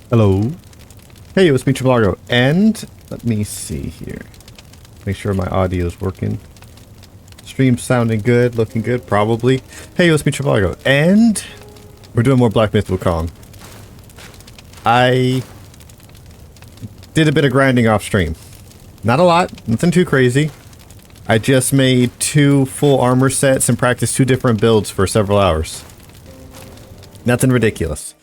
Hello. Hey, it's me, Triple and let me see here. Make sure my audio is working. Stream sounding good, looking good, probably. Hey, it's me, Triple and we're doing more Black Myth Wukong. I did a bit of grinding off stream. Not a lot, nothing too crazy. I just made 2 full armor sets and practiced 2 different builds for several hours. Nothing ridiculous.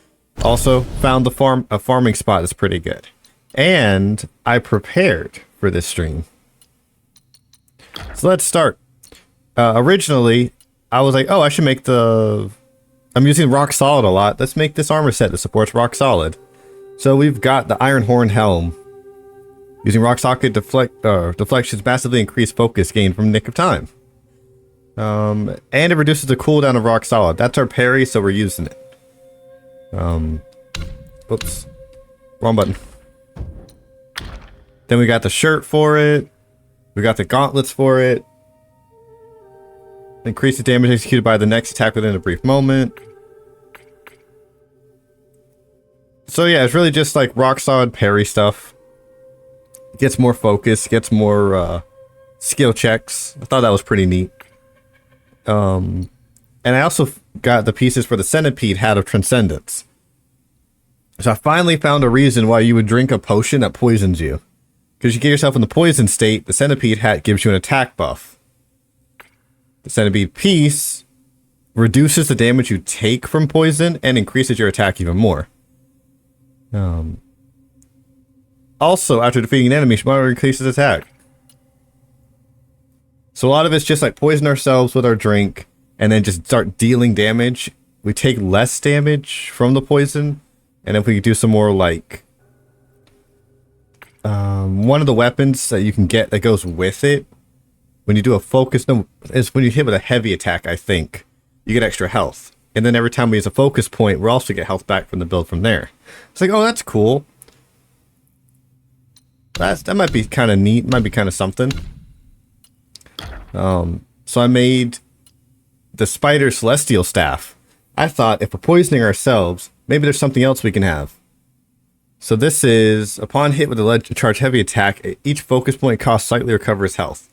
Also, found a farming spot that's pretty good. And I prepared for this stream. So let's start. Originally, I was like, oh, I should make I'm using rock solid a lot. Let's make this armor set that supports rock solid. So we've got the Iron Horn Helm. Using rock socket deflections massively increase focus gain from Nick of Time. And it reduces the cooldown of rock solid. That's our parry, so we're using it. Whoops. Wrong button. Then we got the shirt for it. We got the gauntlets for it. Increase the damage executed by the next attack within a brief moment. So yeah, it's really just like rock solid parry stuff. Gets more focus, gets more skill checks. I thought that was pretty neat. And I also got the pieces for the Centipede Hat of Transcendence. So I finally found a reason why you would drink a potion that poisons you. Because you get yourself in the poison state, the Centipede Hat gives you an attack buff. The Centipede Piece reduces the damage you take from poison and increases your attack even more. Also, after defeating an enemy, Shimano increases attack. So a lot of it's just like poison ourselves with our drink and then just start dealing damage. We take less damage from the poison. And if we could do some more like one of the weapons that you can get that goes with it, when you do a focus, no, is when you hit with a heavy attack, I think, you get extra health. And then every time we use a focus point, we also get health back from the build from there. It's like, oh, that's cool. That might be kind of neat, might be kind of something. So I made the Spider Celestial Staff. I thought if we're poisoning ourselves, maybe there's something else we can have. So this is, upon hit with a lead charge heavy attack, each focus point cost slightly recovers health.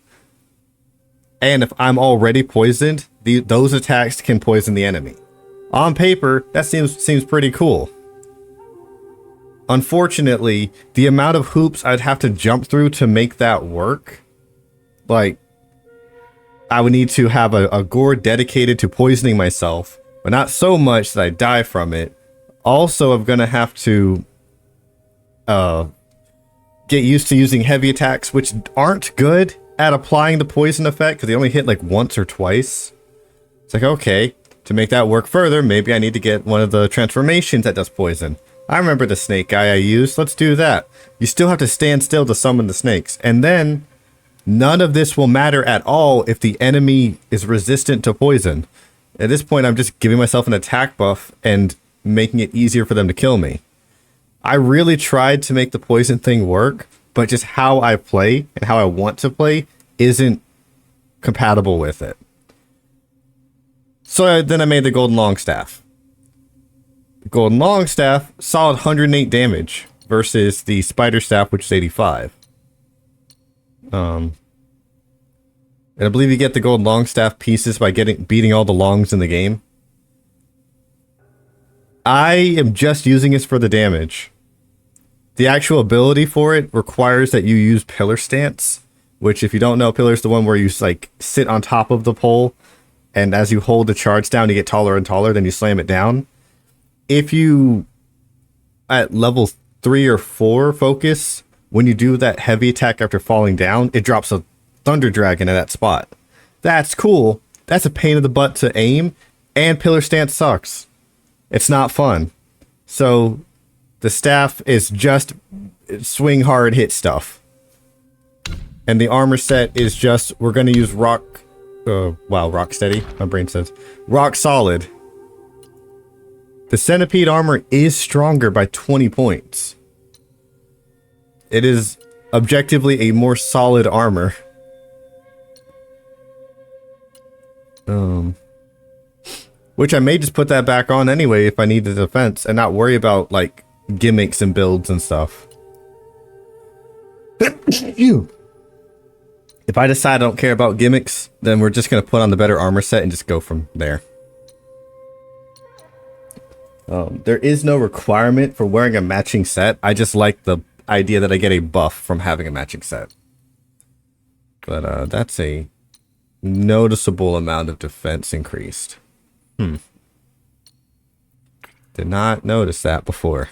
And if I'm already poisoned, those attacks can poison the enemy. On paper, that seems pretty cool. Unfortunately, the amount of hoops I'd have to jump through to make that work, like, I would need to have a gourd dedicated to poisoning myself, but not so much that I die from it. Also, I'm going to have to get used to using heavy attacks, which aren't good at applying the poison effect, because they only hit like once or twice. It's like, okay, to make that work further, maybe I need to get one of the transformations that does poison. I remember the snake guy I used. Let's do that. You still have to stand still to summon the snakes. And then none of this will matter at all if the enemy is resistant to poison. At this point, I'm just giving myself an attack buff and making it easier for them to kill me. I really tried to make the poison thing work, but just how I play and how I want to play isn't compatible with it. So then I made the Golden Longstaff. The Golden Longstaff, solid 108 damage versus the Spider Staff, which is 85. And I believe you get the Golden Longstaff pieces by beating all the longs in the game. I am just using this for the damage. The actual ability for it requires that you use Pillar Stance, which, if you don't know, Pillar is the one where you like sit on top of the pole, and as you hold the charge down, you get taller and taller, then you slam it down. If you, at level 3 or 4 focus, when you do that heavy attack after falling down, it drops a Thunder Dragon at that spot. That's cool. That's a pain in the butt to aim, and Pillar Stance sucks. It's not fun. So The staff is just swing hard, hit stuff. And the armor set is just, we're going to use rock... wow, rock steady. My brain says. Rock solid. The centipede armor is stronger by 20 points. It is objectively a more solid armor. Which I may just put that back on anyway if I need the defense and not worry about, like, gimmicks and builds and stuff. You. If I decide I don't care about gimmicks, then we're just going to put on the better armor set and just go from there. There is no requirement for wearing a matching set. I just like the idea that I get a buff from having a matching set. But that's a noticeable amount of defense increased. Did not notice that before.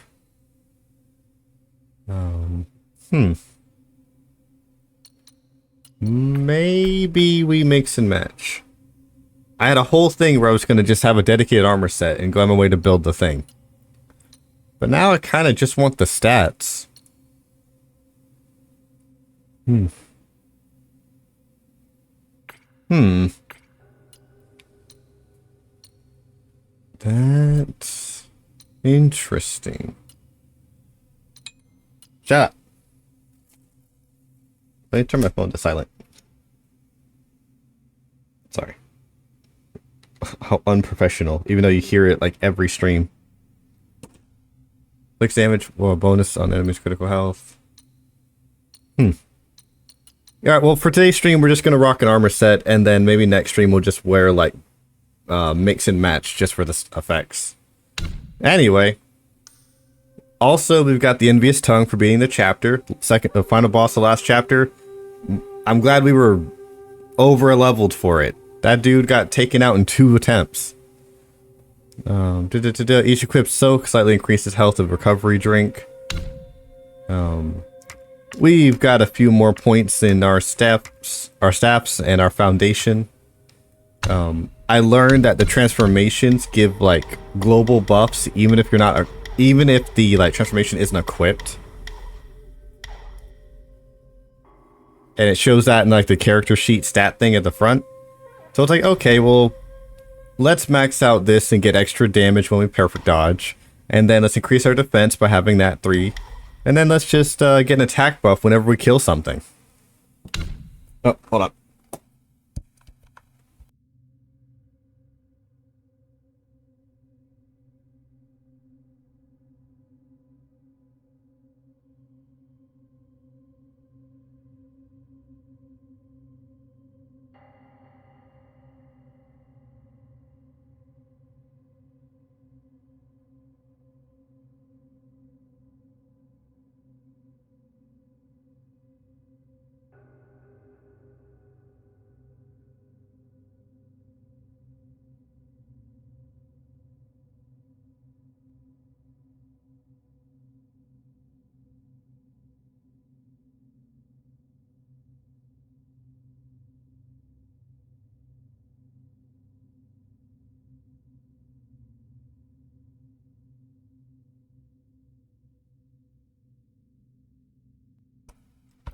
Maybe we mix and match. I had a whole thing where I was going to just have a dedicated armor set and go on my way to build the thing. But now I kind of just want the stats. That's interesting. Shut up. Let me turn my phone to silent. Sorry. How unprofessional, even though you hear it like every stream. Clicks damage, well, bonus on enemy's critical health. Alright, well, for today's stream, we're just going to rock an armor set, and then maybe next stream we'll just wear, like, mix and match just for the effects. Anyway. Also, we've got the Envious Tongue for beating the chapter. The final boss of the last chapter. I'm glad we were over-leveled for it. That dude got taken out in 2 attempts. Each equipped soak slightly increases health of recovery drink. We've got a few more points in our staffs and our foundation. I learned that the transformations give like global buffs even if you're not even if the like transformation isn't equipped. And it shows that in like the character sheet stat thing at the front. So it's like, okay, well, let's max out this and get extra damage when we perfect dodge. And then let's increase our defense by having that 3. And then let's just get an attack buff whenever we kill something. Oh, hold up.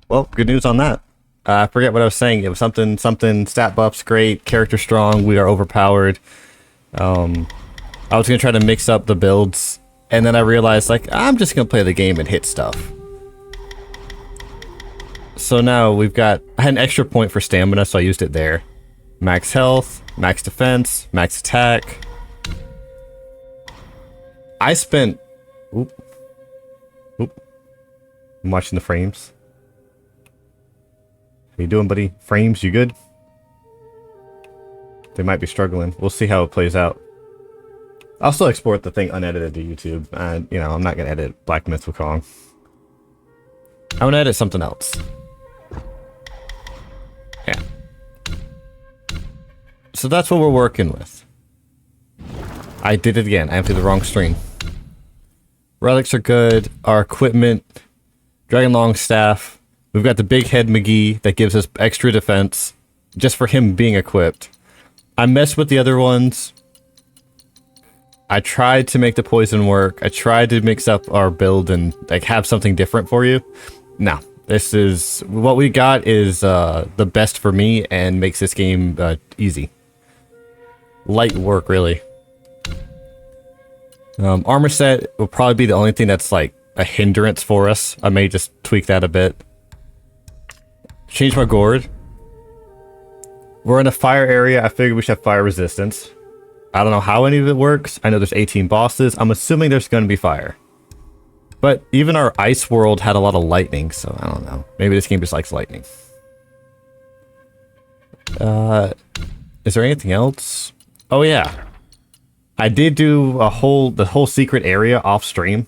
Well, good news on that. I forget what I was saying. It was something stat buffs great, character strong, we are overpowered. I was gonna try to mix up the builds, and then I realized like I'm just gonna play the game and hit stuff. So now we've got, I had an extra point for stamina, so I used it there. Max health, max defense, max attack. I spent I'm watching the frames. How you doing, buddy? Frames, you good? They might be struggling. We'll see how it plays out. I'll still export the thing unedited to YouTube. And, you know, I'm not going to edit Black Myth Wukong. I'm going to edit something else. Yeah. So that's what we're working with. I did it again. I emptied the wrong stream. Relics are good. Our equipment. Dragon Long Staff. We've got the Big Head McGee that gives us extra defense. Just for him being equipped. I messed with the other ones. I tried to make the poison work. I tried to mix up our build and like have something different for you. No, this is what we got is the best for me and makes this game easy. Light work, really. Armor set will probably be the only thing that's like a hindrance for us. I may just tweak that a bit. Change my gourd. We're in a fire area. I figured we should have fire resistance. I don't know how any of it works. I know there's 18 bosses. I'm assuming there's going to be fire. But even our ice world had a lot of lightning, so I don't know. Maybe this game just likes lightning. Is there anything else? Oh yeah. I did do the whole secret area off stream.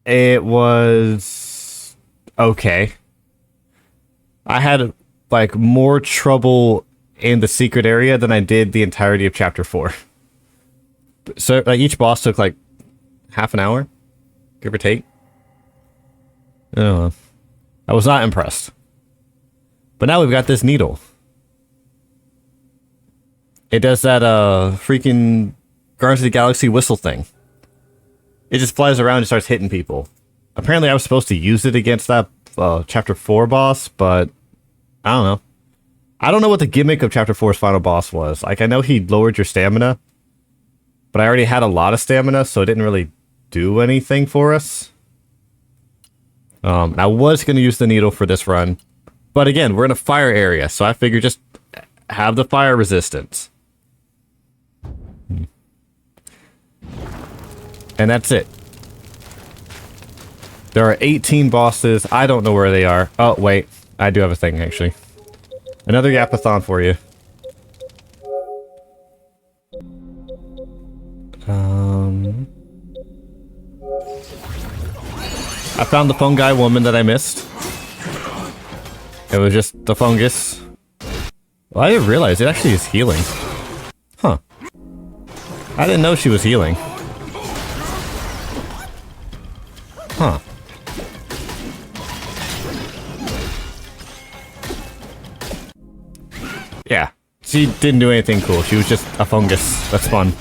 It was okay. I had like more trouble in the secret area than I did the entirety of chapter 4. So like each boss took like half an hour, give or take. I don't know. I was not impressed. But now we've got this needle. It does that freaking Guardians of the Galaxy whistle thing. It just flies around and starts hitting people. Apparently I was supposed to use it against that chapter 4 boss, but I don't know. I don't know what the gimmick of chapter 4's final boss was. Like, I know he lowered your stamina, but I already had a lot of stamina, so it didn't really do anything for us. I was going to use the needle for this run, but again, we're in a fire area, so I figured just have the fire resistance. And that's it. There are 18 bosses. I don't know where they are. Oh, wait. I do have a thing, actually. Another Yapathon for you. I found the fungi woman that I missed. It was just the fungus. Well, I didn't realize it actually is healing. Huh. I didn't know she was healing. Huh. Yeah. She didn't do anything cool. She was just a fungus. That's fun.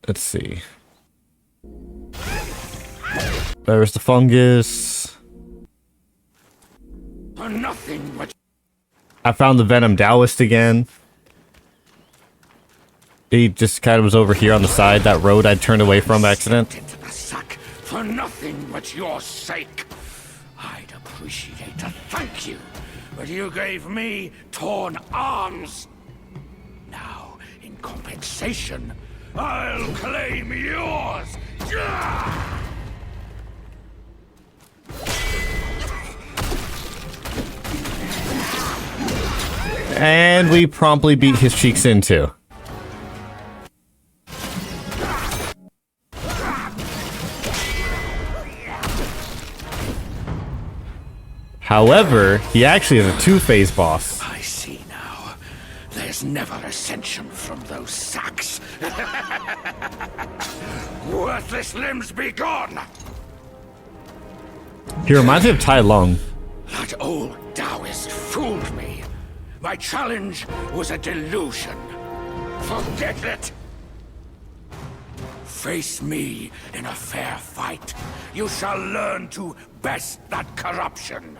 Let's see. There's the fungus. Nothing but I found the Venom Taoist again. He just kind of was over here on the side, that road I'd turned away from by accident. into the sack for nothing but your sake. I'd appreciate a thank you, but you gave me torn arms. Now, in compensation, I'll claim yours. Yeah! And we promptly beat his cheeks in too. However, he actually is a two-phase boss. I see now. There's never ascension from those sacks. Worthless limbs be gone! He reminds me of Tai Lung. That old Taoist fooled me. My challenge was a delusion. Forget it! Face me in a fair fight. You shall learn to best that corruption.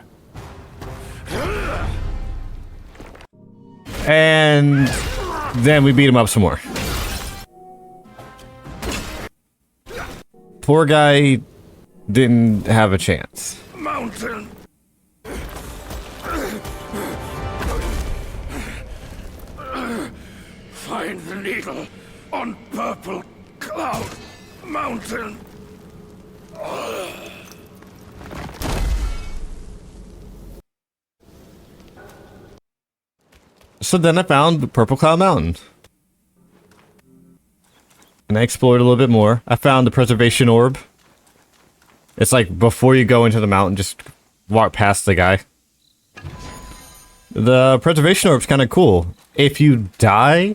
And then we beat him up some more. Poor guy didn't have a chance. Mountain! Find the needle on purple cloud mountain. So then I found Purple Cloud Mountain. And I explored a little bit more. I found the Preservation Orb. It's like before you go into the mountain, just walk past the guy. The Preservation Orb's kind of cool. If you die,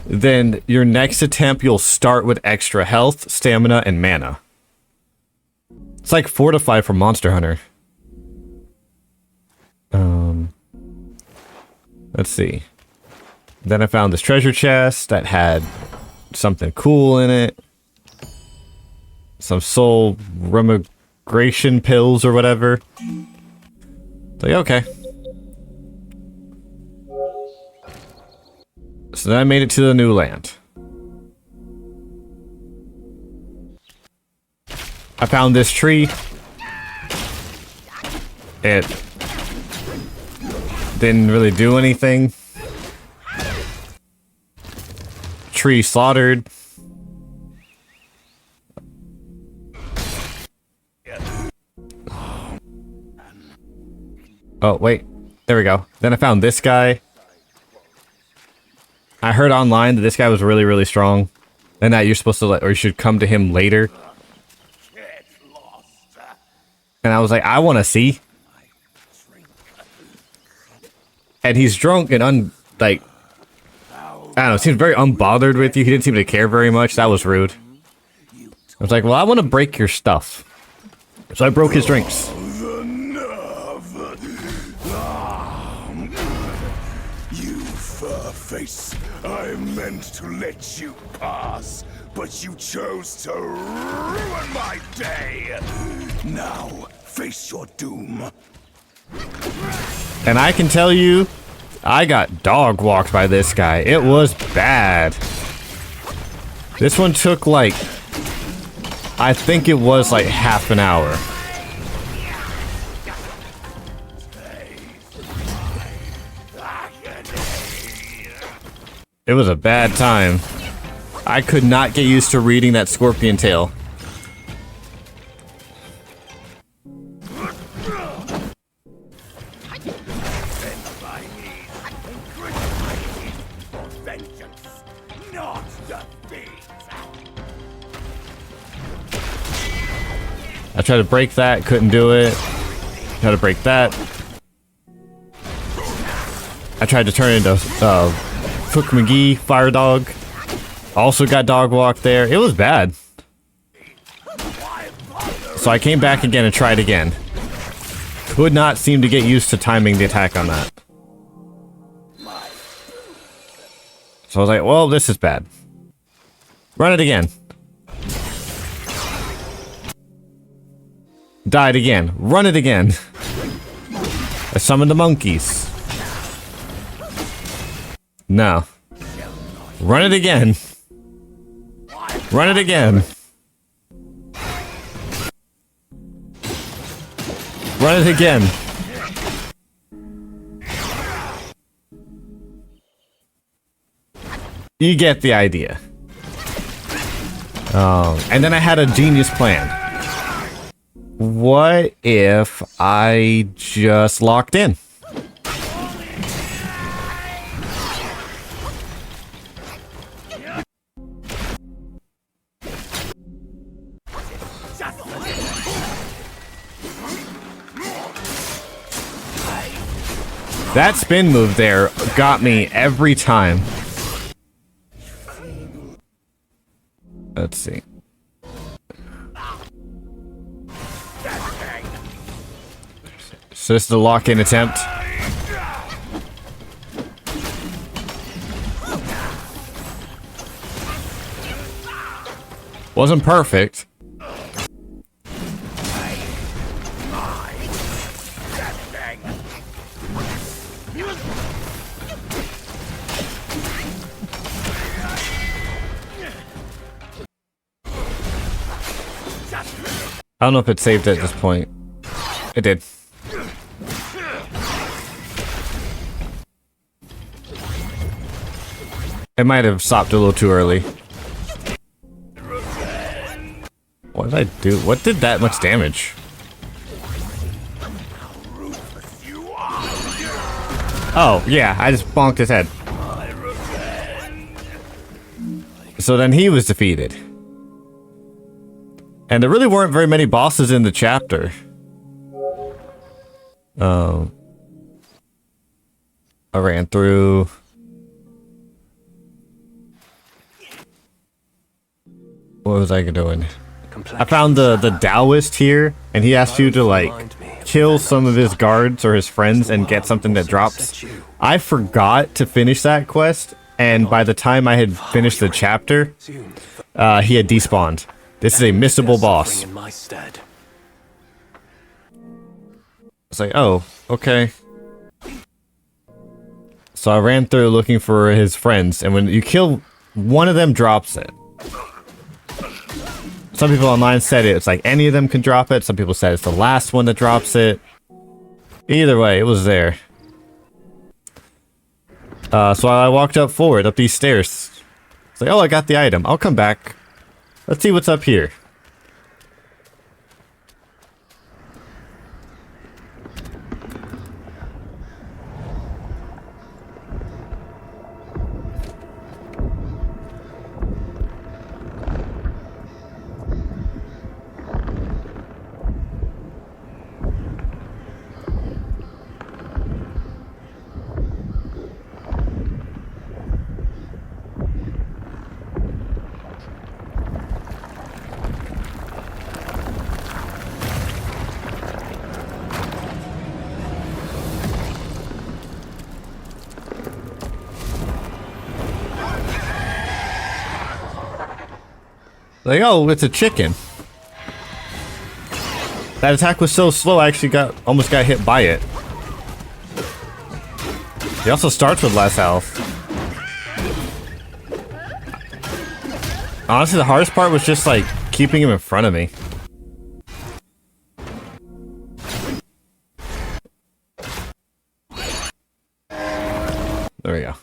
then your next attempt you'll start with extra health, stamina, and mana. It's like Fortify from Monster Hunter. Let's see. Then I found this treasure chest that had something cool in it. Some soul remigration pills or whatever. It's like, okay. So then I made it to the new land. I found this tree. It didn't really do anything. Tree slaughtered. Oh, wait. There we go. Then I found this guy. I heard online that this guy was really, really strong. And that you're supposed to or you should come to him later. And I was like, I want to see. And he's drunk and like, I don't know, seems very unbothered with you. He didn't seem to care very much. That was rude. I was like, well, I want to break your stuff. So I broke his drinks. You fur-face, I meant to let you pass, but you chose to ruin my day. Now, face your doom. And I can tell you, I got dog walked by this guy. It was bad. This one took like, I think it was like half an hour. It was a bad time. I could not get used to reading that scorpion tail. I tried to break that, couldn't do it. Tried to break that. I tried to turn it into Cook McGee, Fire Dog. Also got dog walked there. It was bad. So I came back again and tried again. Could not seem to get used to timing the attack on that. So I was like, well, this is bad. Run it again. Died again. Run it again. I summoned the monkeys. No. Run it again. Run it again. Run it again. You get the idea. And then I had a genius plan. What if I just locked in? That spin move there got me every time. Let's see. So this is the lock-in attempt. Wasn't perfect. I don't know if it saved at this point. It did. It might have stopped a little too early. What did I do? What did that much damage? Oh, yeah, I just bonked his head. So then he was defeated. And there really weren't very many bosses in the chapter. I ran through. What was I doing? I found the Taoist here, and he asked you to like kill some of his guards or his friends and get something that drops. I forgot to finish that quest, and by the time I had finished the chapter, he had despawned. This is a missable boss. It's like, oh, okay. So I ran through looking for his friends, and when you kill one of them, drops it. Some people online said it's like any of them can drop it. Some people said it's the last one that drops it. Either way, it was there. So I walked up forward, up these stairs. It's like, oh, I got the item. I'll come back. Let's see what's up here. Like, oh, it's a chicken. That attack was so slow, I actually almost got hit by it. He also starts with less health. Honestly, the hardest part was just, like, keeping him in front of me. There we go.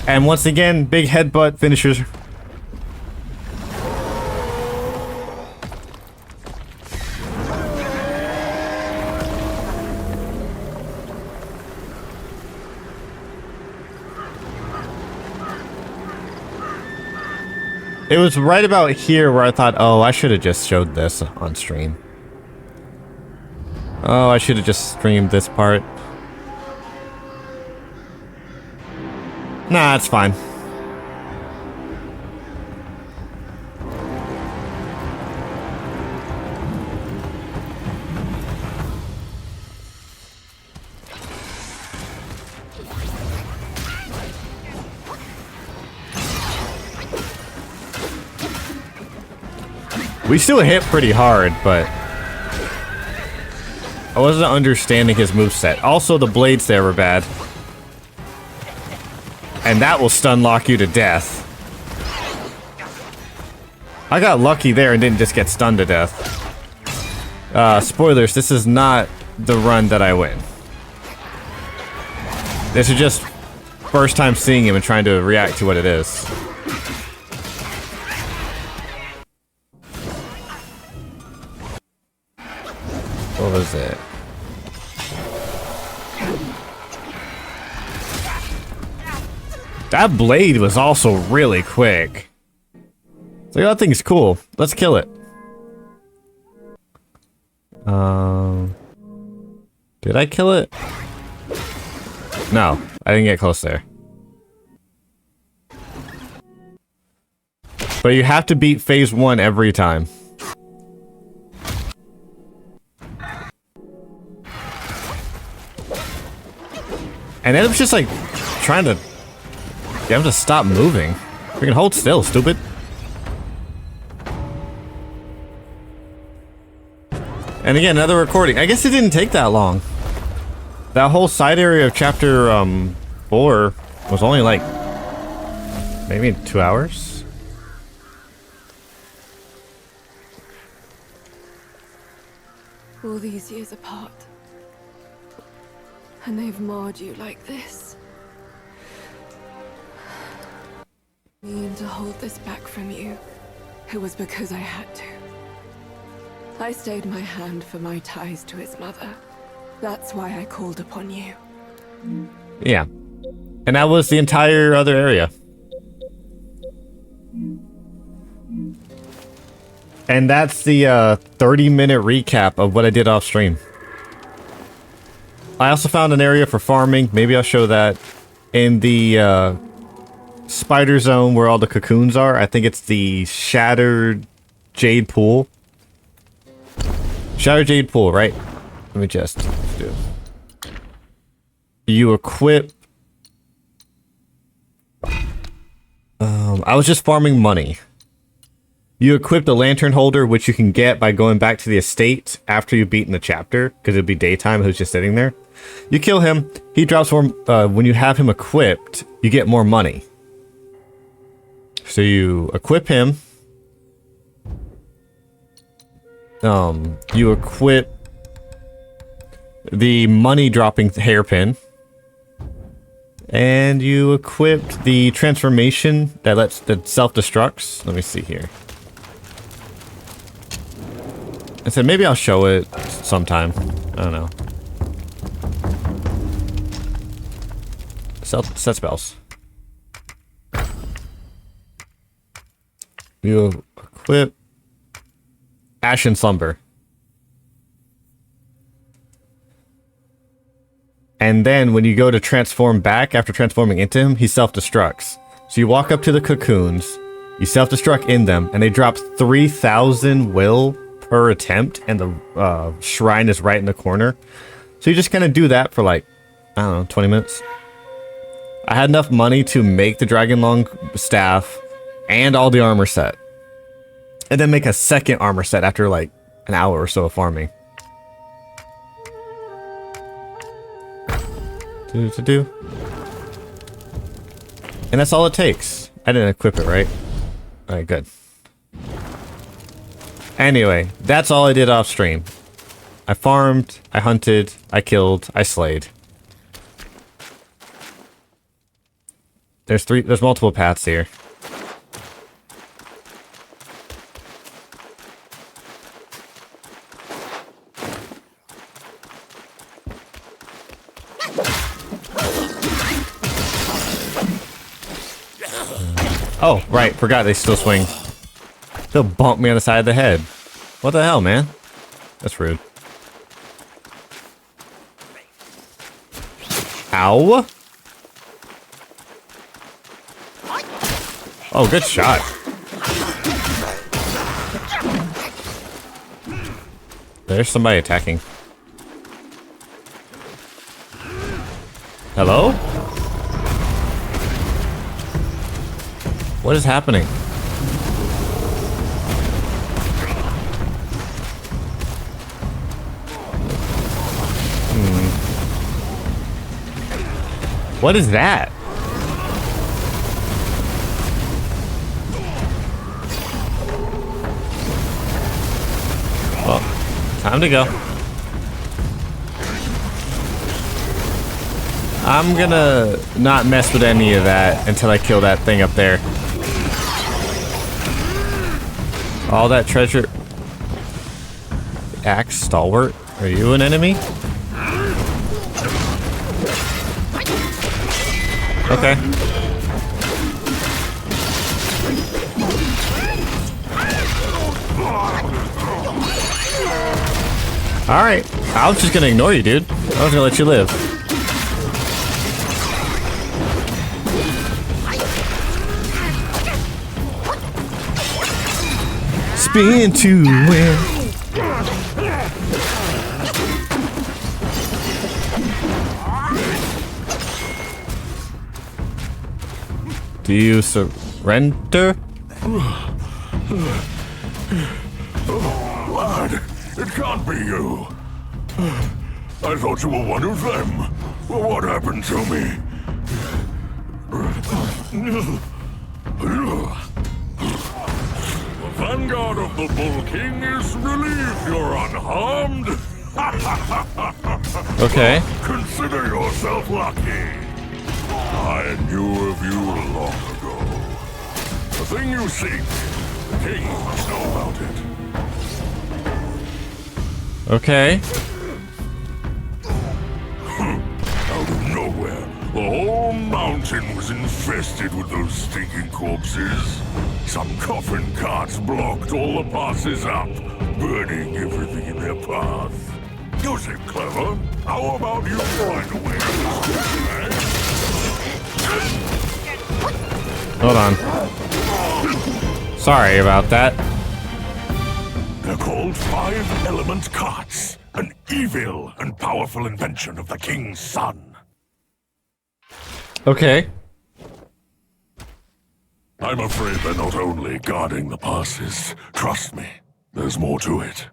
And once again, big headbutt finishers. It was right about here where I thought, oh, I should have just showed this on stream. Oh, I should have just streamed this part. Nah, it's fine. We still hit pretty hard, but I wasn't understanding his moveset. Also, the blades there were bad. And that will stun lock you to death. I got lucky there and didn't just get stunned to death. Spoilers, this is not the run that I win. This is just first time seeing him and trying to react to what it is. What was it? That blade was also really quick. So that thing's cool. Let's kill it. Did I kill it? No, I didn't get close there. But you have to beat phase 1 every time. And then it was just like trying to get him to stop moving. Freaking hold still, stupid. And again, another recording. I guess it didn't take that long. That whole side area of chapter 4 was only like maybe 2 hours. All these years apart. And they've marred you like this. I mean to hold this back from you. It was because I had to. I stayed my hand for my ties to his mother. That's why I called upon you. Yeah. And that was the entire other area. And that's the 30-minute recap of what I did off stream. I also found an area for farming. Maybe I'll show that. In the spider zone where all the cocoons are. I think it's the Shattered Jade Pool. Shattered Jade Pool, right? Let me just do. You equip. I was just farming money. You equip the lantern holder, which you can get by going back to the estate after you've beaten the chapter, because it'll be daytime. Who's just sitting there. You kill him. He drops more. When you have him equipped, you get more money. So you equip him. You equip the money dropping hairpin. And you equipped the transformation that self-destructs. Let me see here. I said maybe I'll show it sometime. I don't know. Set spells. You equip Ashen Slumber. And then when you go to transform back after transforming into him, he self-destructs. So you walk up to the cocoons, you self-destruct in them, and they drop 3,000 will per attempt, and the shrine is right in the corner. So you just kind of do that for like, I don't know, 20 minutes. I had enough money to make the Dragon Long staff and all the armor set. And then make a second armor set after like an hour or so of farming. Do. And that's all it takes. I didn't equip it, right? Alright, good. Anyway, that's all I did off stream. I farmed, I hunted, I killed, I slayed. There's multiple paths here. Oh, right, forgot they still swing. They'll bump me on the side of the head. What the hell, man? That's rude. Ow! Oh, good shot. There's somebody attacking. Hello? What is happening? What is that? Well, time to go. I'm gonna not mess with any of that until I kill that thing up there. All that treasure. Axe Stalwart, are you an enemy? Okay. Alright. I was just gonna ignore you, dude. I was gonna let you live. Spin to win. Do you surrender? Lad, it can't be you. I thought you were one of them. What happened to me? The vanguard of the Bull King is relieved you're unharmed. Okay. Consider yourself lucky. I knew of you long ago. The thing you seek, the king must know about it. Okay. Out of nowhere, the whole mountain was infested with those stinking corpses. Some coffin carts blocked all the passes up, burning everything in their path. You seem clever. How about you find a way to this? Hold on. Sorry about that. They're called 5-element carts. An evil and powerful invention of the king's son. Okay. I'm afraid they're not only guarding the passes. Trust me, there's more to it.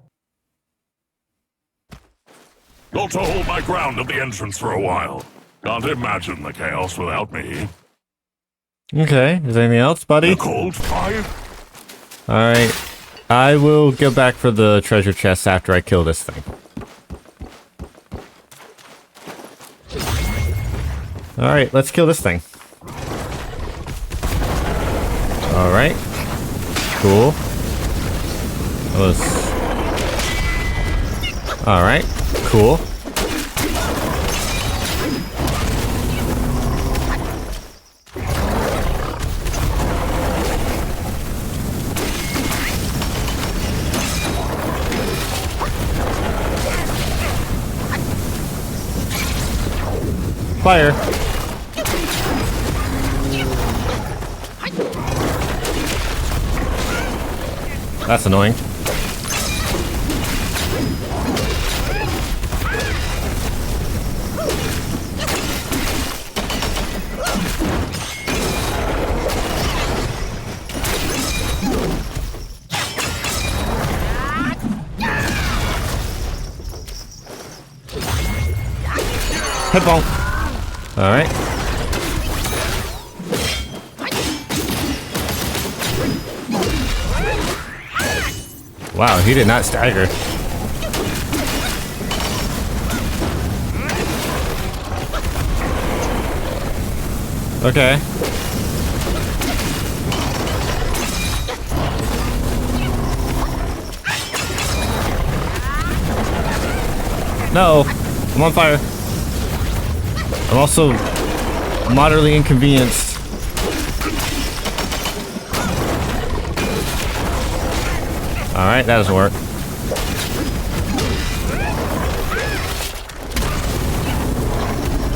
Got to hold my ground at the entrance for a while. Can't imagine the chaos without me. Okay. Is there anything else, buddy? You called 5? Alright. I will go back for the treasure chest after I kill this thing. Alright, let's kill this thing. Alright. Cool. That was... Alright. Cool. Fire. That's annoying. Headball. All right. Wow, he did not stagger. Okay. No, I'm on fire. I'm also moderately inconvenienced. Alright, that doesn't work.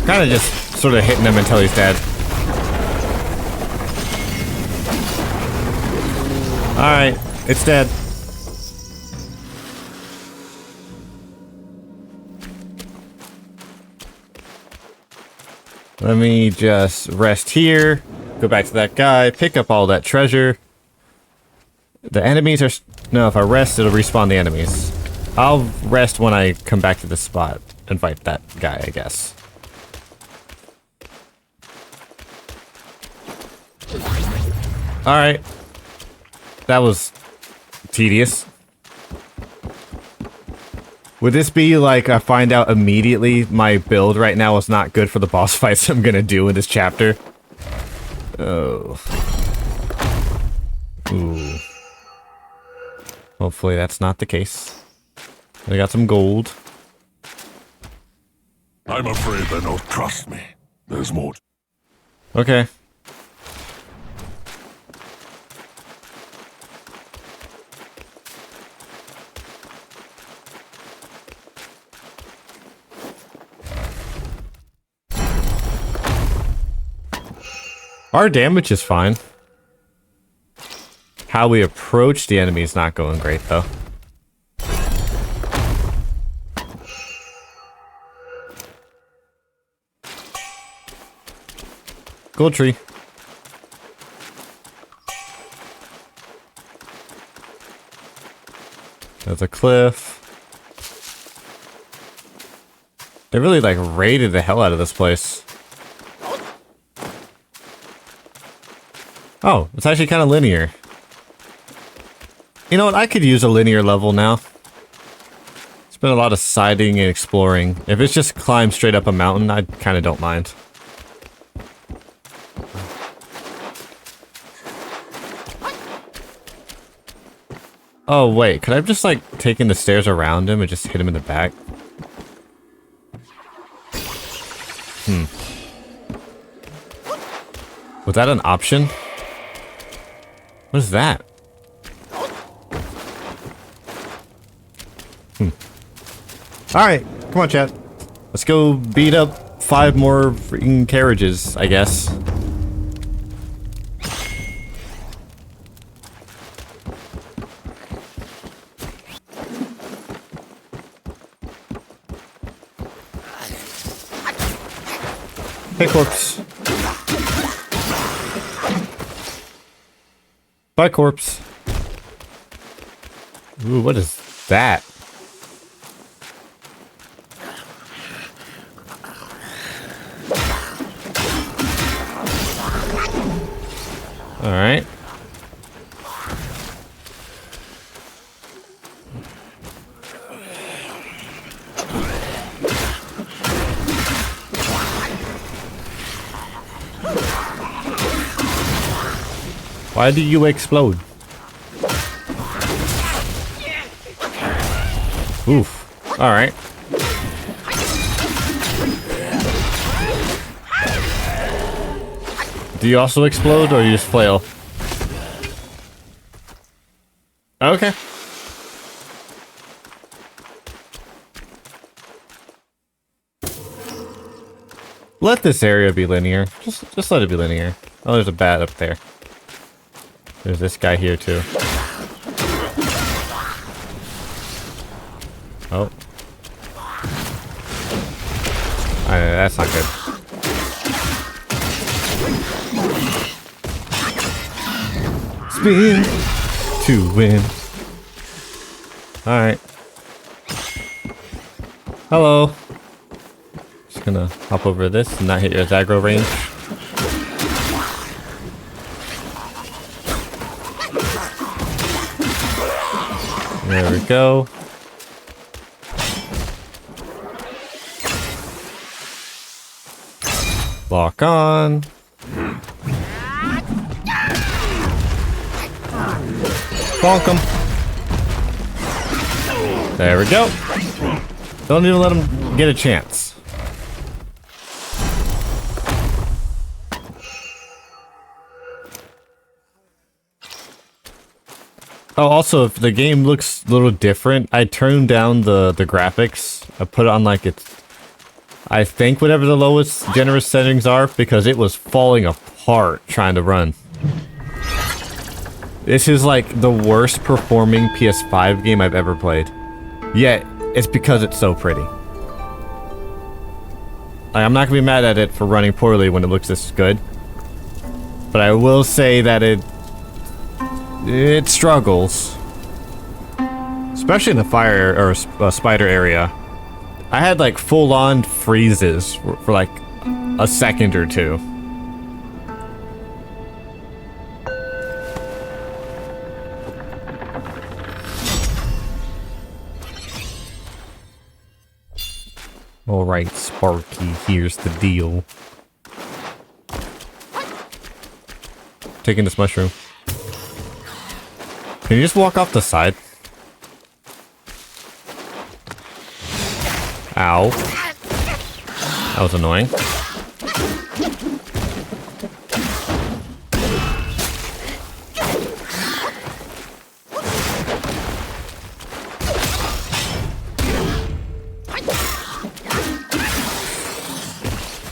Kinda just sort of hitting him until he's dead. Alright, it's dead. Let me just rest here, go back to that guy, pick up all that treasure. The enemies are... No, if I rest, it'll respawn the enemies. I'll rest when I come back to this spot and fight that guy, I guess. Alright. That was tedious. Would this be like I find out immediately my build right now is not good for the boss fights I'm gonna do in this chapter? Oh. Ooh. Hopefully that's not the case. I got some gold. I'm afraid they don't trust me. There's more. Okay. Our damage is fine. How we approach the enemy is not going great, though. Gold tree. There's a cliff. They really, like, raided the hell out of this place. Oh, it's actually kind of linear. You know what? I could use a linear level now. It's been a lot of siding and exploring. If it's just climb straight up a mountain, I kind of don't mind. Oh, wait. Could I have just, like, taken the stairs around him and just hit him in the back? Was that an option? What is that? Alright, come on, chat. Let's go beat up 5 more freaking carriages, I guess. Hey, corpse. Bye, corpse. Ooh, what is that? All right. Why do you explode? Oof. All right. Do you also explode or you just flail? Okay. Let this area be linear. Just let it be linear. Oh, there's a bat up there. There's this guy here too. Oh. That's not good. Spin to win. Alright. Hello. Just gonna hop over this and not hit your aggro range. There we go. Lock on. Bonk him. There we go. Don't even let him get a chance. Oh, also, if the game looks a little different, I turned down the graphics. I put it on like it's, I think whatever the lowest generous settings are, because it was falling apart trying to run. This is like the worst performing PS5 game I've ever played. Yet, it's because it's so pretty. Like, I'm not gonna be mad at it for running poorly when it looks this good. But I will say that it struggles. Especially in the fire or spider area. I had like full-on freezes for like a second or two. Alright, Sparky, here's the deal. Taking this mushroom. Can you just walk off the side? Ow. That was annoying.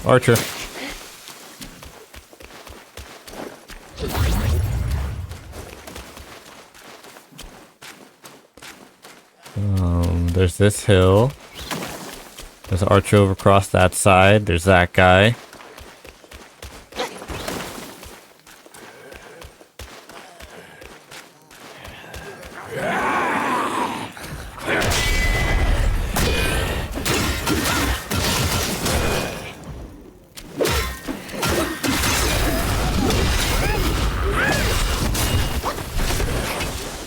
Archer. There's this hill. There's an archer over across that side. There's that guy.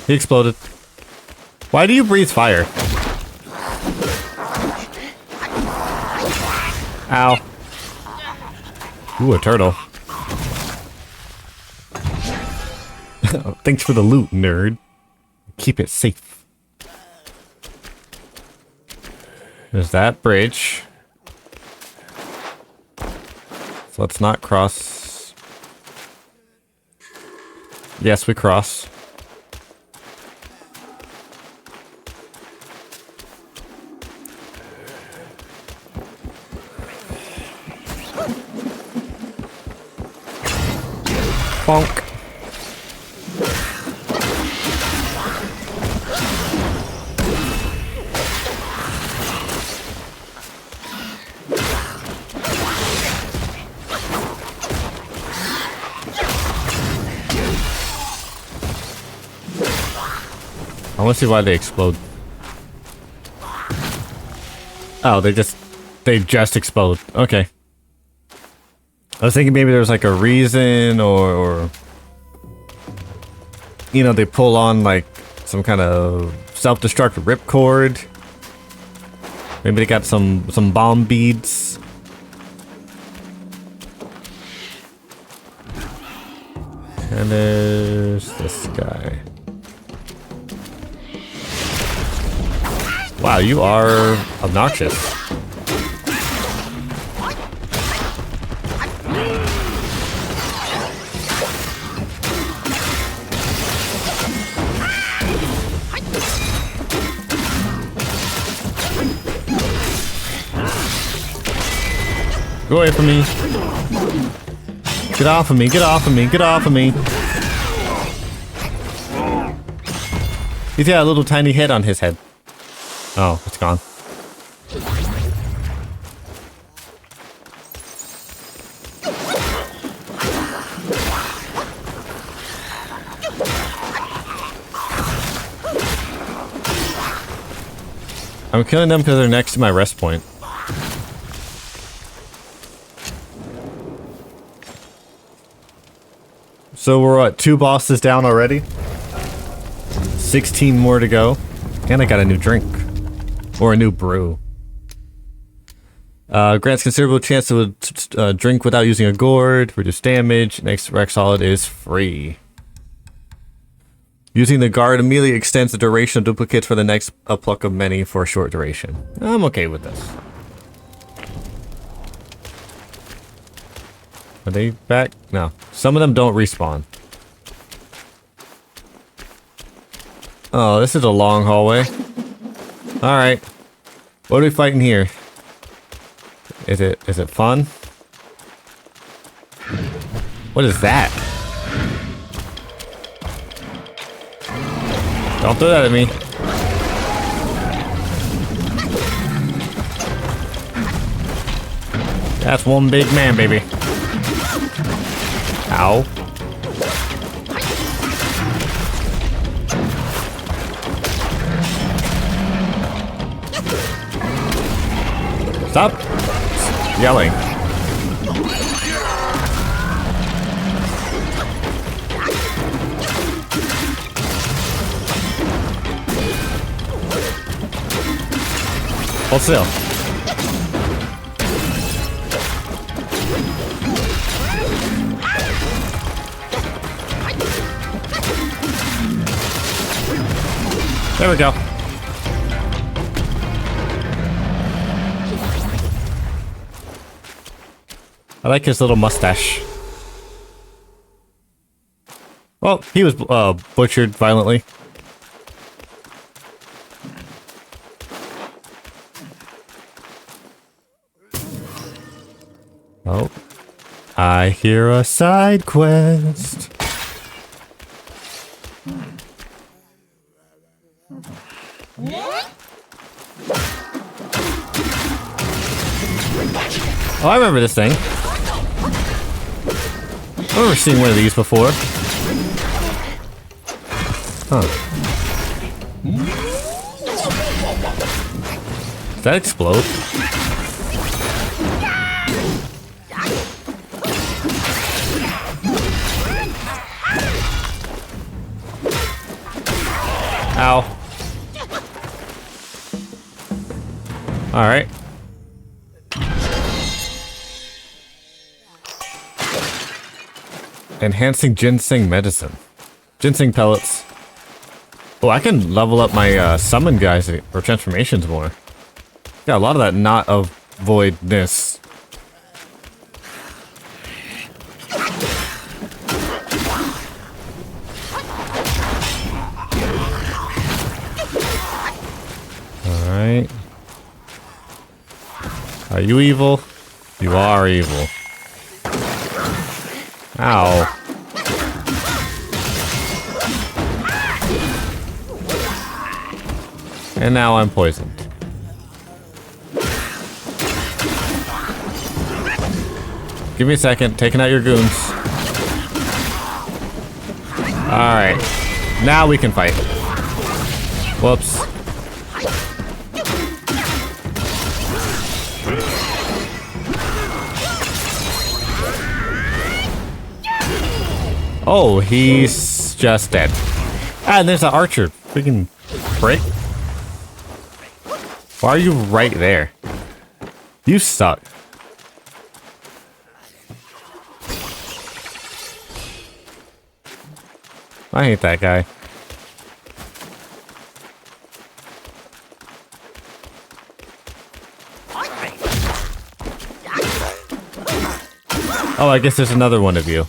He exploded. Why do you breathe fire? Ow. Ooh, a turtle. Thanks for the loot, nerd. Keep it safe. There's that bridge. So let's not cross. Yes, we cross. Bonk. I want to see why they explode. Oh, they just explode. Okay. I was thinking maybe there's like a reason or you know, they pull on like some kind of self-destruct ripcord. Maybe they got some bomb beads. And there's this guy. Wow, you are obnoxious. Go away from me. Get off of me, get off of me, get off of me. He's got a little tiny head on his head. Oh, it's gone. I'm killing them because they're next to my rest point. So we're at 2 bosses down already. 16 more to go. And I got a new drink. Or a new brew. Grants considerable chance to drink without using a gourd. Reduce damage. Next Rex Solid is free. Using the guard immediately extends the duration of duplicates for the next pluck of many for a short duration. I'm okay with this. Are they back? No. Some of them don't respawn. Oh, this is a long hallway. Alright. What are we fighting here? Is it fun? What is that? Don't throw that at me. That's one big man, baby. Ow. Stop yelling. Hold still. There we go. I like his little mustache. Well, he was butchered violently. Oh, I hear a side quest. Oh, I remember this thing. I've never seen one of these before. Huh. Does that explode? Ow. Alright. Enhancing ginseng medicine. Ginseng pellets. Oh, I can level up my summon guys or transformations more. Got a lot of that not of voidness. Alright. Are you evil? You are evil. Ow. And now I'm poisoned. Give me a second. Taking out your goons. Alright. Now we can fight. Whoops. Oh, he's just dead. Ah, and there's an archer. Freaking prick. Why are you right there? You suck. I hate that guy. Oh, I guess there's another one of you.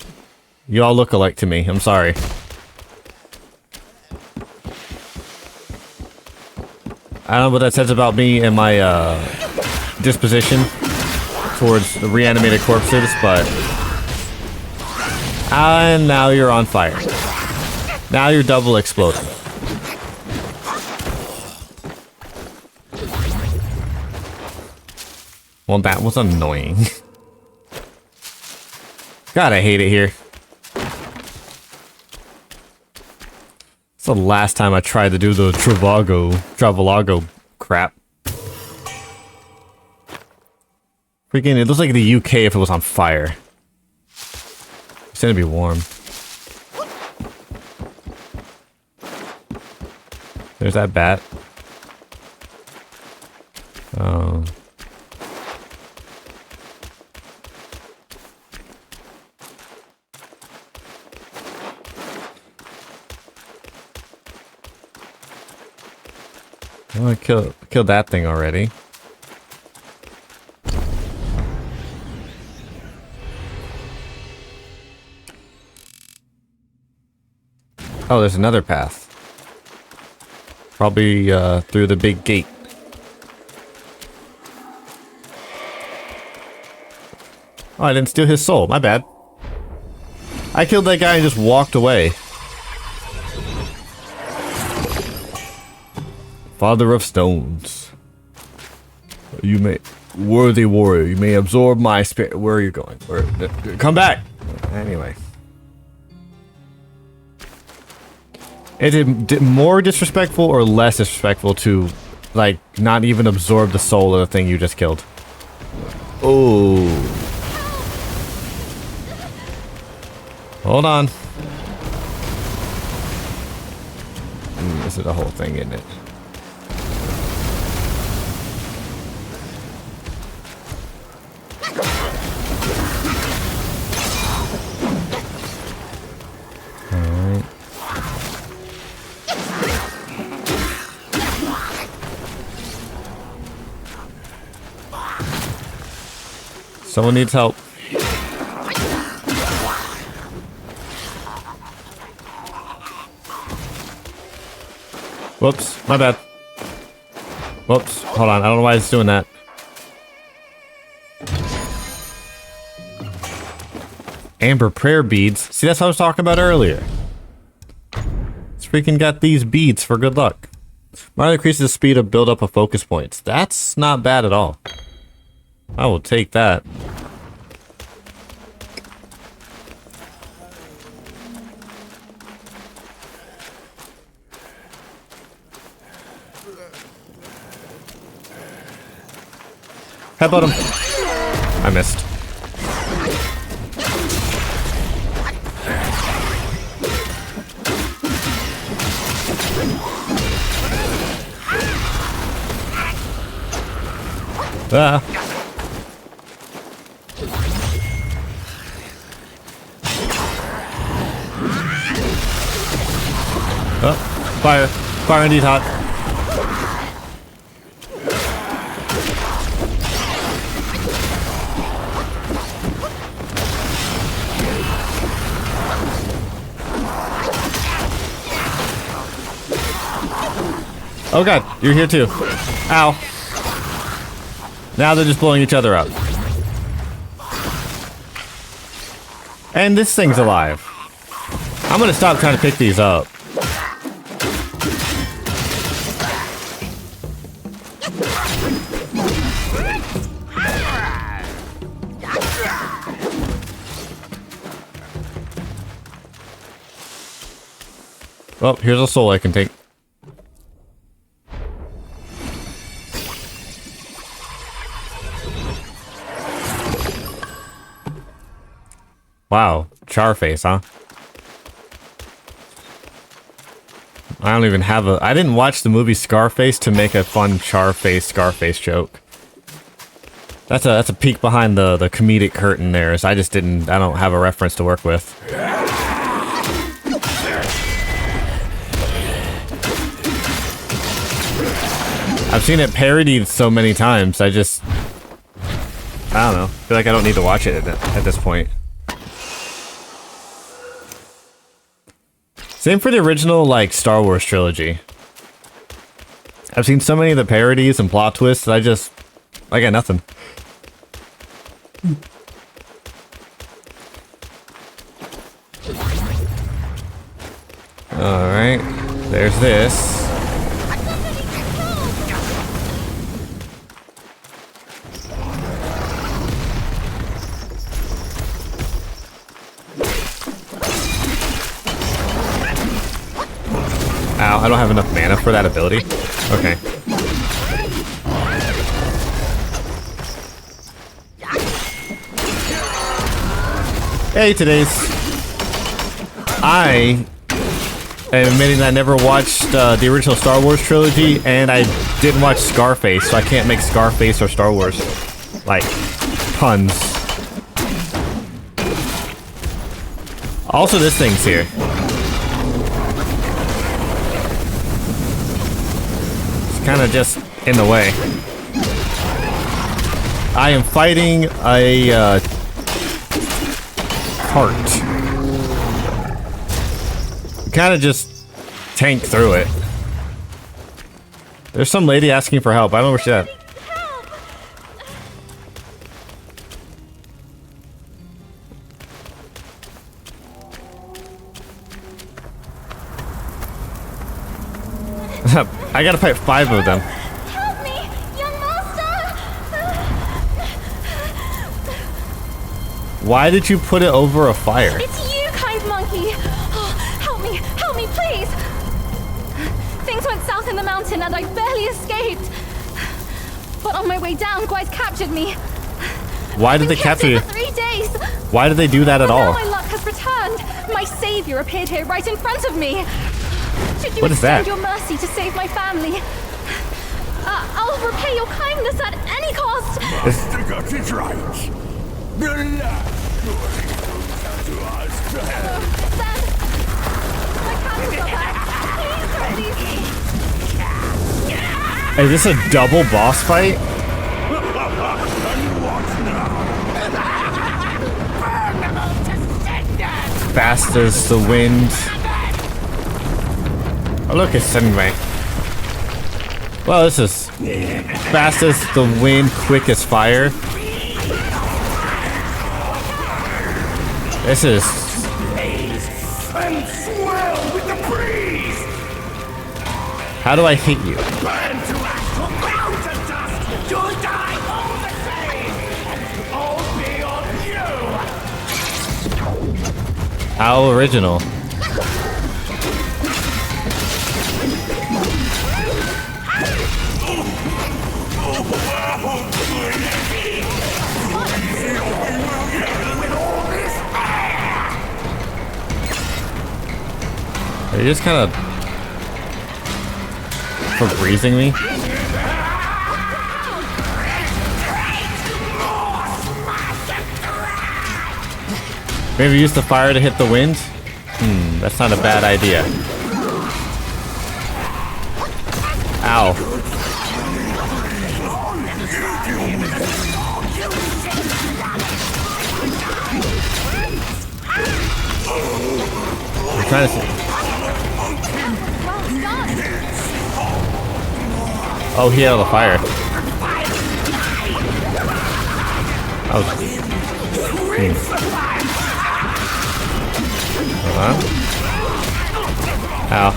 You all look alike to me. I'm sorry. I don't know what that says about me and my disposition towards the reanimated corpses, but... And now you're on fire. Now you're double exploding. Well, that was annoying. God, I hate it here. It's the last time I tried to do the Travalago crap. Freaking, it looks like the UK if it was on fire. It's gonna be warm. There's that bat. Oh. Oh, I killed that thing already. Oh, there's another path. Probably through the big gate. Oh, I didn't steal his soul. My bad. I killed that guy and just walked away. Father of Stones. You may... Worthy warrior, you may absorb my spirit. Where are you going? Come back! Anyway. Is it more disrespectful or less disrespectful to, like, not even absorb the soul of the thing you just killed? Oh. Hold on. This is the whole thing, isn't it? Alright. Someone needs help. Whoops, my bad. Whoops, hold on, I don't know why it's doing that. Amber prayer beads. See, that's what I was talking about earlier. It's freaking got these beads for good luck. Mine increases the speed of build-up of focus points. That's not bad at all. I will take that. Headbutt him. I missed. Ah. Oh, fire. Fire indeed hot. Oh god, you're here too. Ow. Now they're just blowing each other up. And this thing's alive. I'm gonna stop trying to pick these up. Oh, here's a soul I can take. Wow, Charface, huh? I don't even have a... I didn't watch the movie Scarface to make a fun Scarface joke. That's a peek behind the comedic curtain there, so I don't have a reference to work with. I've seen it parodied so many times, I don't know. I feel like I don't need to watch it at this point. Same for the original, like, Star Wars trilogy. I've seen so many of the parodies and plot twists that I got nothing. Alright, there's this. Ow, I don't have enough mana for that ability. Okay. Hey, today's... I am admitting that I never watched the original Star Wars trilogy, and I didn't watch Scarface, so I can't make Scarface or Star Wars, like, puns. Also, this thing's here. Kind of just in the way. I am fighting a cart. Kind of just tank through it. There's some lady asking for help. I don't know where she's at. I gotta fight 5 of them. Help me, young master! Why did you put it over a fire? It's you, kind monkey! Oh, help me, please! Things went south in the mountain and I barely escaped. But on my way down, guys captured me. Why did they capture you? For 3 days. Why did they do that at all? Now my luck has returned. My savior appeared here right in front of me. Should you What is that? extend your mercy to save my family? I'll repay your kindness at any cost. Master got it right. The last glory goes to us. Then, my candles are back. Please don't leave me. Is this a double boss fight? Fast as the wind. Oh, look, it's Sunray. Well, this is fast as the wind, quick as fire. This is... And swell with the breeze. How do I hit you? Burn to ash, to ground to dust. You'll die all the same. All be on you. How original. Are you just kind of Febrezing me? Maybe use the fire to hit the wind? That's not a bad idea. Ow. I'm trying to see. Oh, he had all the fire. Oh. Hold on. Ow.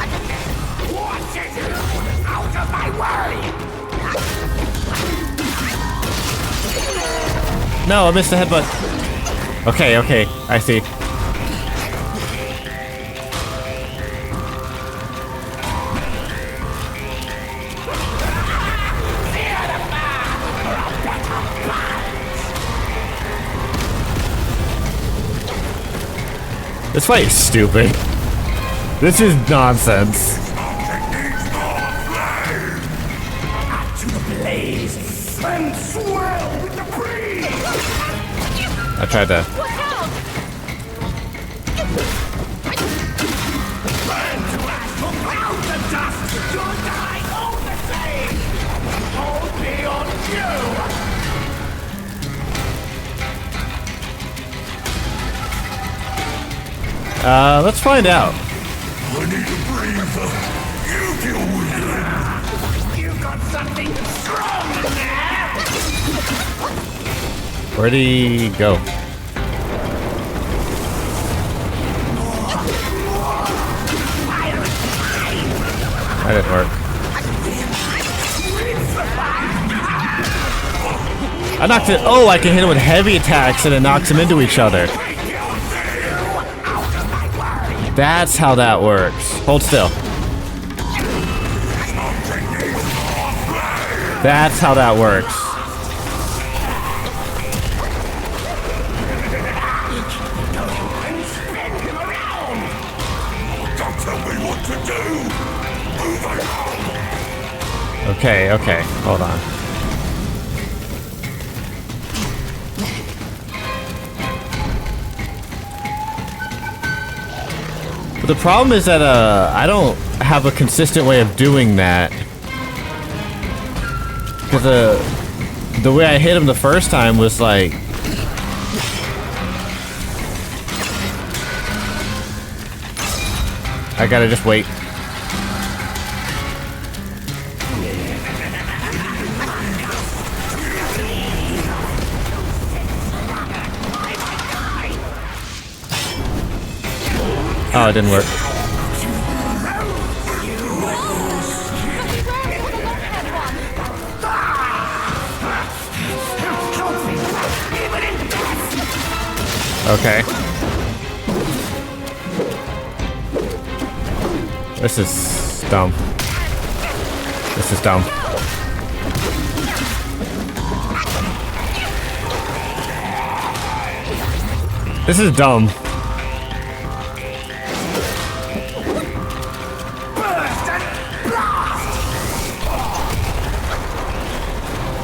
No, I missed the headbutt. Okay, okay, I see. This fight is stupid. This is nonsense. To the blaze and swell with the breeze. I tried to. Watch out! Burn to ash, out the dust. You'll die all the same. Hold me on you. Let's find out. I need to breathe. You deal with it. You got something strong there. Where'd he go? That didn't work. I knocked it. Oh, I can hit him with heavy attacks and it knocks them into each other. That's how that works. Hold still. That's how that works. Don't tell me what to do. Move along. Okay, okay. Hold on. But the problem is that I don't have a consistent way of doing that. Because the way I hit him the first time was like... I gotta just wait. Oh, it didn't work. Okay. This is dumb. This is dumb. This is dumb.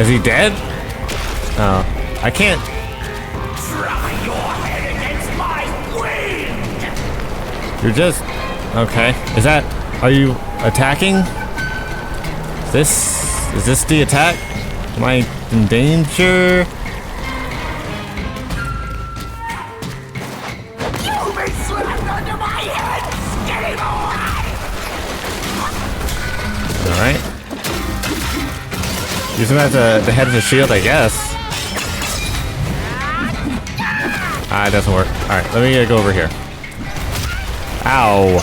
Is he dead? Oh, I can't. Try your head against my wind. You're just okay. Is that? Are you attacking? Is this the attack? Am I in danger? You may slammed under my head. Get him away. All right. Use him as the head of the shield, I guess. Ah, it doesn't work. All right, let me go over here. Ow.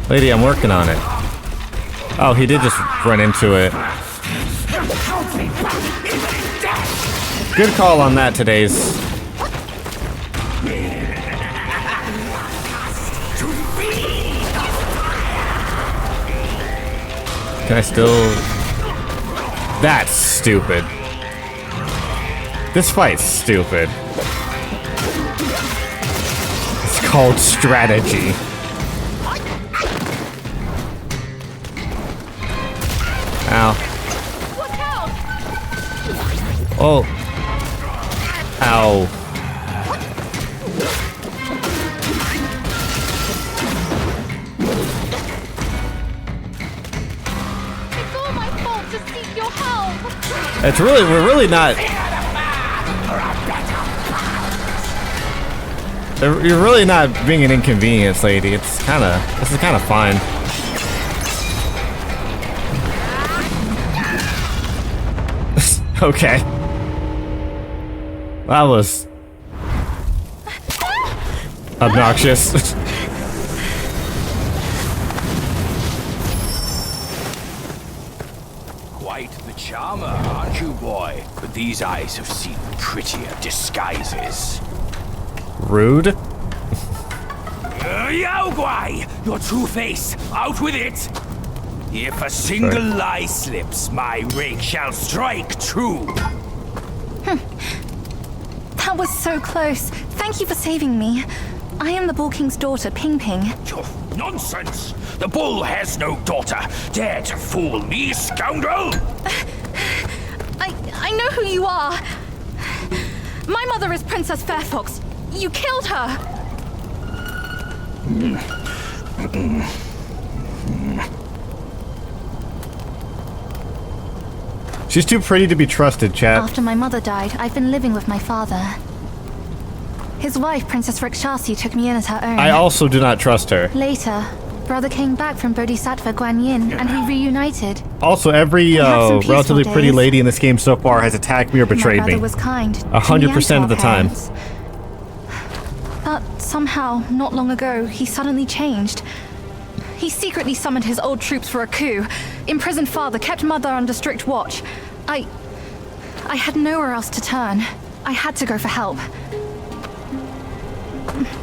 Lady, I'm working on it. Oh, he did just run into it. Good call on that, today's. Can I still... That's stupid. This fight's stupid. It's called strategy. Ow. Oh. Ow. It's all my fault to seek your help. It's really, we're really not... You're really not being an inconvenience, lady. It's kinda, this is kinda fine. Okay. That was obnoxious. Quite the charmer, aren't you, boy? But these eyes have seen prettier disguises. Rude. Yao Guai! Your true face, out with it! If a single lie slips, my rake shall strike true. That was so close. Thank you for saving me. I am the Bull King's daughter, Ping Ping. Nonsense! The bull has no daughter. Dare to fool me, scoundrel! I know who you are. My mother is Princess Fairfox. You killed her. She's too pretty to be trusted, chat. After my mother died, I've been living with my father. His wife, Princess Rikshasi, took me in as her own. I also do not trust her. Later, brother came back from Bodhisattva Guanyin, and we reunited. Also, every had some peaceful relatively pretty days. lady in this game so far has attacked me or betrayed My me. brother was kind. 100% of the time. But somehow, not long ago, he suddenly changed. He secretly summoned his old troops for a coup, imprisoned father, kept mother under strict watch. I had nowhere else to turn. I had to go for help.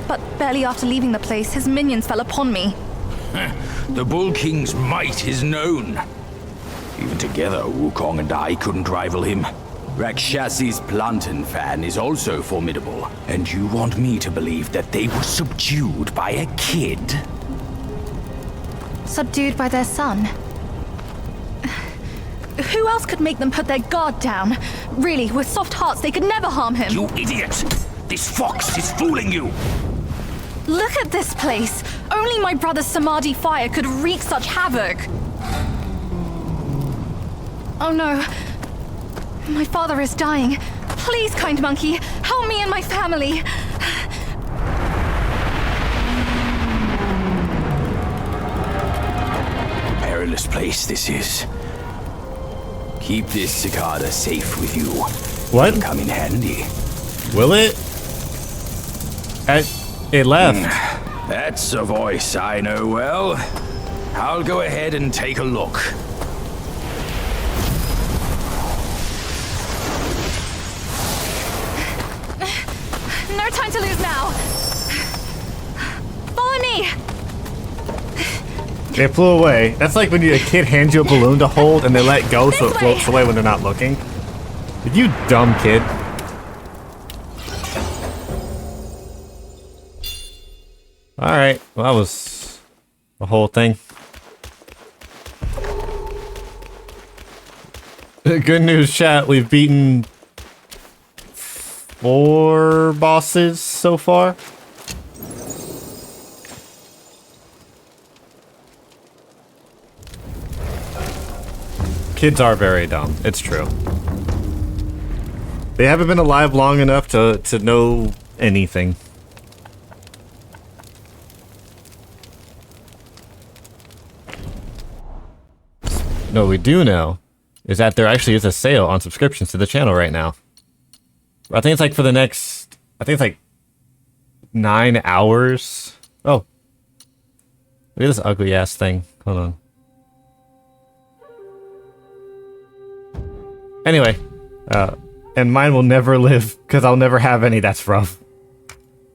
But barely after leaving the place, his minions fell upon me. The Bull King's might is known. Even together, Wukong and I couldn't rival him. Rakshasi's plantain fan is also formidable. And you want me to believe that they were subdued by a kid? Subdued by their son. Who else could make them put their guard down? Really, with soft hearts, they could never harm him. You idiot! This fox is fooling you! Look at this place! Only my brother's Samadhi fire could wreak such havoc! Oh no. My father is dying. Please, kind monkey, help me and my family! Perilous place this is. Keep this cicada safe with you. What? Come in handy. Will it? It left. That's a voice I know well. I'll go ahead and take a look. No time to lose now! Follow me! It flew away. That's like when a kid hands you a balloon to hold and they let go so it This way. floats away when they're not looking. You dumb kid. Alright, well that was the whole thing. Good news, chat. We've beaten 4 bosses so far. Kids are very dumb. It's true. They haven't been alive long enough to know anything. No, we do know is that there actually is a sale on subscriptions to the channel right now. I think it's like for the next, I think it's like 9 hours. Oh. Look at this ugly ass thing. Hold on. Anyway, and mine will never live because I'll never have any. That's rough.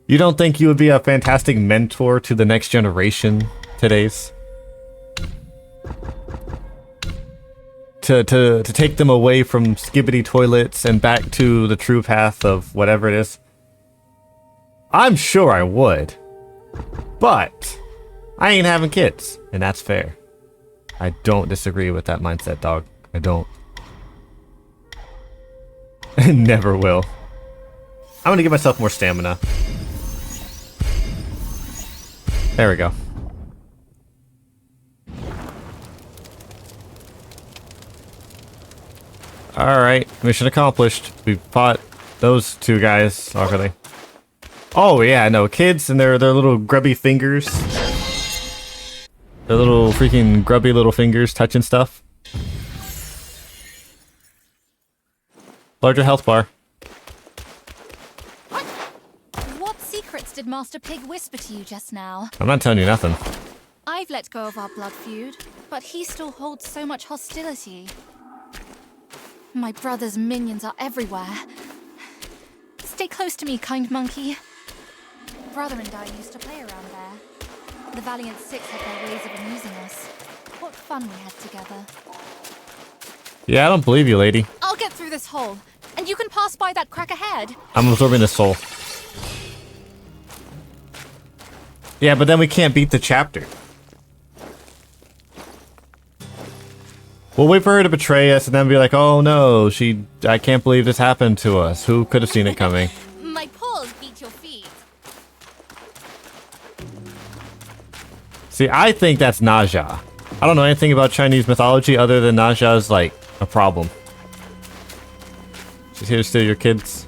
You don't think you would be a fantastic mentor to the next generation today's? To take them away from skibbity toilets and back to the true path of whatever it is? I'm sure I would. But I ain't having kids, and that's fair. I don't disagree with that mindset, dog. I don't. Never will. I'm gonna give myself more stamina. There we go. Alright, mission accomplished. We fought those 2 guys already. Oh yeah, no, kids and their little grubby fingers. Their little freaking grubby little fingers touching stuff. Larger health bar. What secrets did Master Pig whisper to you just now? I'm not telling you nothing. I've let go of our blood feud, but he still holds so much hostility. My brother's minions are everywhere. Stay close to me, kind monkey. Brother and I used to play around there. The Valiant Six had their ways of amusing us. What fun we had together. Yeah, I don't believe you, lady. I'll get through this hole. and you can pass by that crack ahead. I'm absorbing the soul. Yeah, but then we can't beat the chapter. We'll wait for her to betray us and then be like, oh no, I can't believe this happened to us. Who could have seen it coming? My paws beat your feet. See, I think that's Naja. I don't know anything about Chinese mythology other than Naja is like a problem. She's here to steal your kids.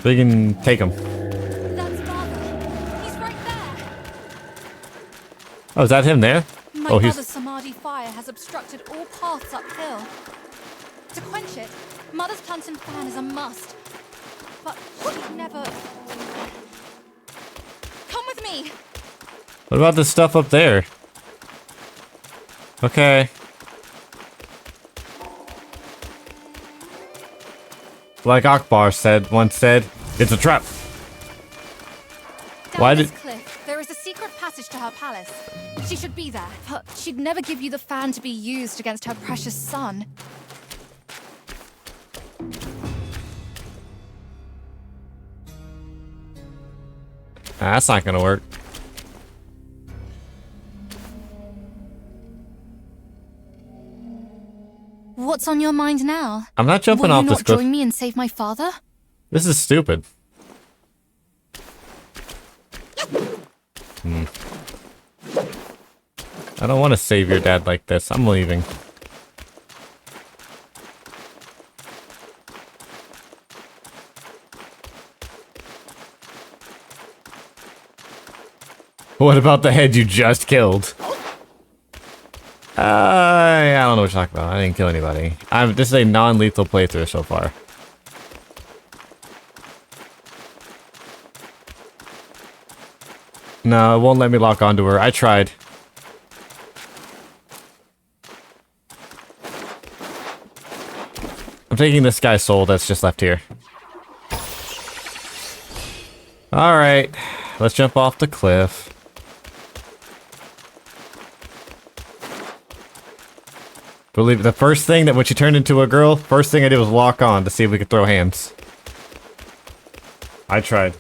So you can take them. That's father. He's right there. Oh, is that him there? My Oh, mother's Samadhi fire has obstructed all paths uphill. To quench it, Mother's plant and fan is a must. But she'd never... Come with me! What about this stuff up there? Okay. Like Akbar once said, it's a trap. Down this cliff, there is a secret passage to her palace. She should be there, but she'd never give you the fan to be used against her precious son. That's not gonna work. What's on your mind now? I'm not jumping Will off you this not cliff. join me and save my father? This is stupid. I don't want to save your dad like this. I'm leaving. What about the head you just killed? I don't know what you're talking about. I didn't kill anybody. This is a non-lethal playthrough so far. No, it won't let me lock onto her. I tried. I'm taking this guy's soul that's just left here. Alright. Let's jump off the cliff. Believe the first thing that when she turned into a girl, first thing I did was lock on to see if we could throw hands. I tried.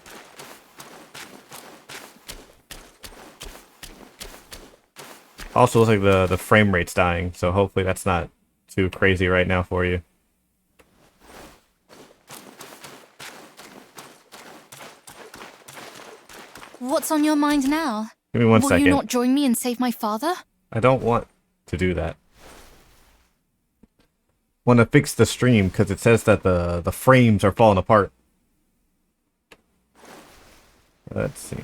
Also looks like the frame rate's dying, so hopefully that's not too crazy right now for you. What's on your mind now? Give me 1 second. Will you not join me and save my father? I don't want to do that. Want to fix the stream because it says that the frames are falling apart. Let's see.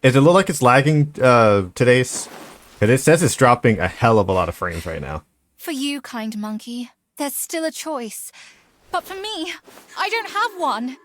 Does it look like it's lagging today's? Because it says it's dropping a hell of a lot of frames right now. For you, kind monkey, there's still a choice. But for me, I don't have one.